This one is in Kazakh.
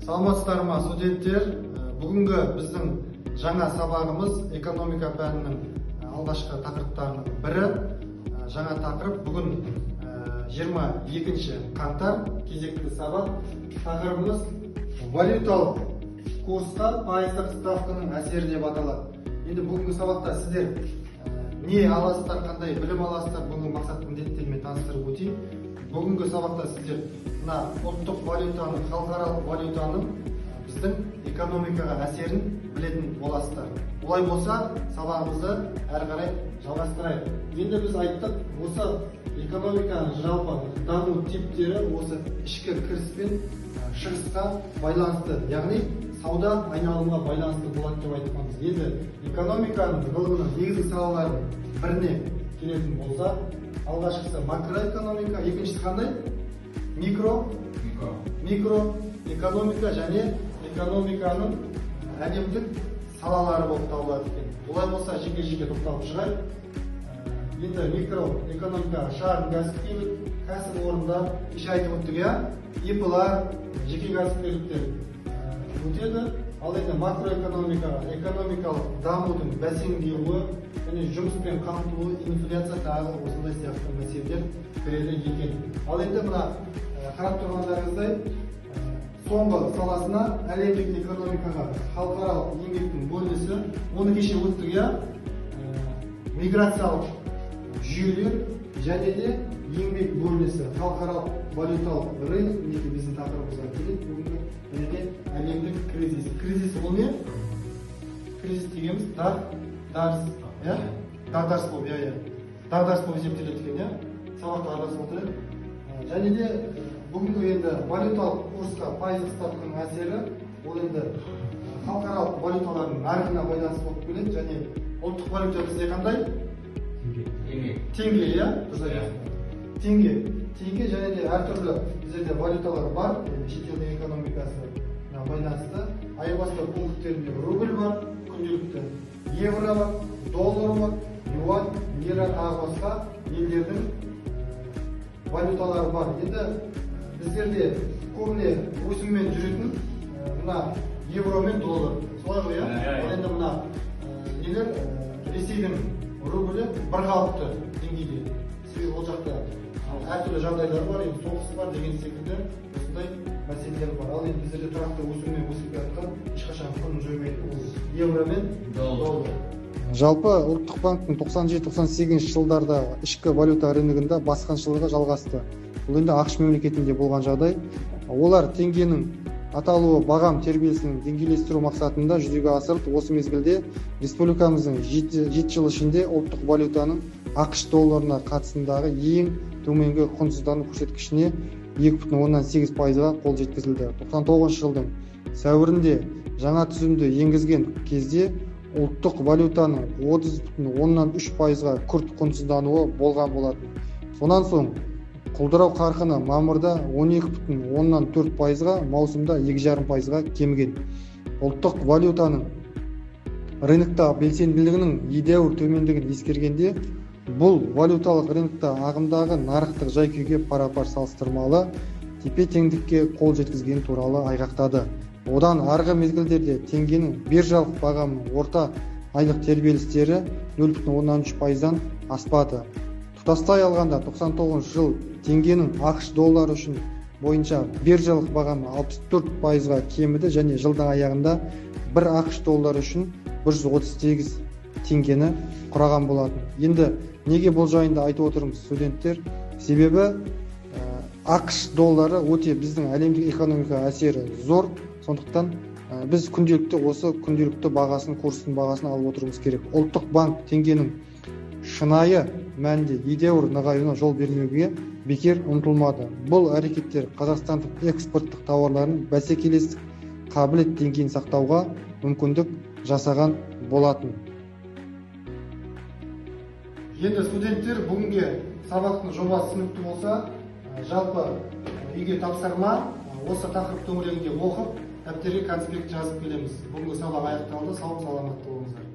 Саламатсыздар ма, студенттер? Бүгінгі біздің жаңа сабағымыз экономика пәнінің алғашқы тақырыптарының бірі. Жаңа тақырып бүгін 22 қаңтар кезекті сабақ. Тақырыбымыз валюталық курсқа пайыздық ставканың әсері деп аталады. Енді бүгінгі сабақта сіздер не аласыздар, қандай білім аласыздар, бүгінгі мақсат міндеттермен таныстырып өтейін. Бүгінгі сабақта сіздер ұлттық валютаның, халықаралық валютаның біздің экономикаға әсерін білетін боласыздар. Олай болса, сабағымызды әрі қарай жалғастырайық. Енді біз айттық, осы экономиканың жалпы даму типтері осы ішкі кіріс пен шығысқа байланысты, яғни сауда айналымға байланысты болады деп айтқанбыз. Енді экономиканың ғылымының негізгі салаларының біріне келетін болса, алғашқысы макроэкономика, екіншісі қандай? Микроэкономика және экономиканың әлемдік салалары болып табылады екен. Олай болса, жеке-жеке тоқталып шығайық. Енді микроэкономикаға шағын кәсіпорындар, кеше айтып өттік, ИП-лар, жеке кәсіпкерліктер өтеді. Ал енді макроэкономикаға экономикалық дамудың бәсеңдеуі және жұмыспен қамтылуы, инфляция тағы осындай сияқты мәселелер кіреді екен. Ал енді мына қарап тұрғандарыңыздай, соңғы саласына әлемдік экономикаға халықаралық еңбектің бөлінісі, оны кеше өттік, миграциялық жүйелер және де еңбек бөлінісі, халықаралық валюталық рынок, неге біздің тақырыбымызға келеді бүгінгі, және де әлемдік кризис. Кризис бұл не? Кризис дегеніміз дағдарыс болып есептеледі екен, сабаққа араласып отырайық. Және де бүгінгі енді валюталық курсқа пайыздық ставканың әсері, ол енді халықаралық валюталардың нарығына байланысты болып келеді, және ұлттық валюта бізде қандай? Теңге. Теңге және де әртүрлі біздерде валюталар бар, шетелдің экономикасына байланысты. Айырбастау пункттерінде рубль бар, күнделікті евро бар, доллар бар, юань, лира, тағы басқа елдердің валюталары бар. Енді біздерде көбіне өсіммен жүретін мына евро мен доллар. Солай ғой, ал енді мына нелер Ресейдің рублі бір қалыпты деңгейде. Себебі ол жақта әртүрлі жағдайлар бар, соғыс бар деген секілді осындай мәселелер бар. Ал енді біздерде тұрақты өсіммен өсіп жатқан, ешқашан құнын жоймайтын евро мен доллар. Жалпы ұлттық банктың 97-98 жылдарда ішкі валюта рыногында басқыншылығы жалғасты. Бұл енді ақш мемлекетінде болған жағдай. Олар теңгенің аталуы бағам тербелісінің деңгейлестіру мақсатында жүзеге асырылып, осы мезгілде республикамыздың 7 жыл ішінде ұлттық валютаның ақш долларына қатысындағы ең төменгі құнсыздану көрсеткішіне 2,8%-ға қол жеткізілді. 99 жылдың сәуірінде жаңа түзімді енгізген кезде ұлттық валютаның 30,3%-ға күрт құнсыздануы болған болатын. Сонан соң құлдырау қарқыны мамырда 12,4%-ға, маусымда 2,5%-ға кеміген. Ұлттық валютаның рынокта белсенділігінің едәуір төмендігін ескергенде, бұл валюталық рынокта ағымдағы нарықтық жай-күйге пара-пар салыстырмалы тепе-теңдікке қол жеткізген туралы айғақтады. Одан арғы мезгілдерде теңгенің биржалық бағамының орта айлық тербелістері 0,13%-дан аспады. Тұтастай алғанда 99 жыл теңгенің ақш доллары үшін бойынша биржалық бағамы 64%-ға кеміді және жылдың аяғында бір ақш доллары үшін 138 теңгені құраған болатын. Енді неге бұл жайында айтып отырмыз, студенттер? Себебі ақш доллары өте біздің әлемдік экономикаға әсері зор. Сондықтан біз күнделікті бағасын, курстың бағасын алып отыруымыз керек. Ұлттық банк теңгенің шынайы мәнде едәуір нығаюына жол бермеуге бекер ұмтылмады. Бұл әрекеттер қазақстандық экспорттық тауарларын бәсекелестік қабілет деңгейін сақтауға мүмкіндік жасаған болатын. Енді студенттер, бүгінгі сабақтың жобасы түсінікті болса, жалпы үйге тапсырма осы тақырып төңірегінде оқып, дәптерге конспект жазып келеміз. Бүгінгі сабақ аяқталды. Сау саламат болыңыздар.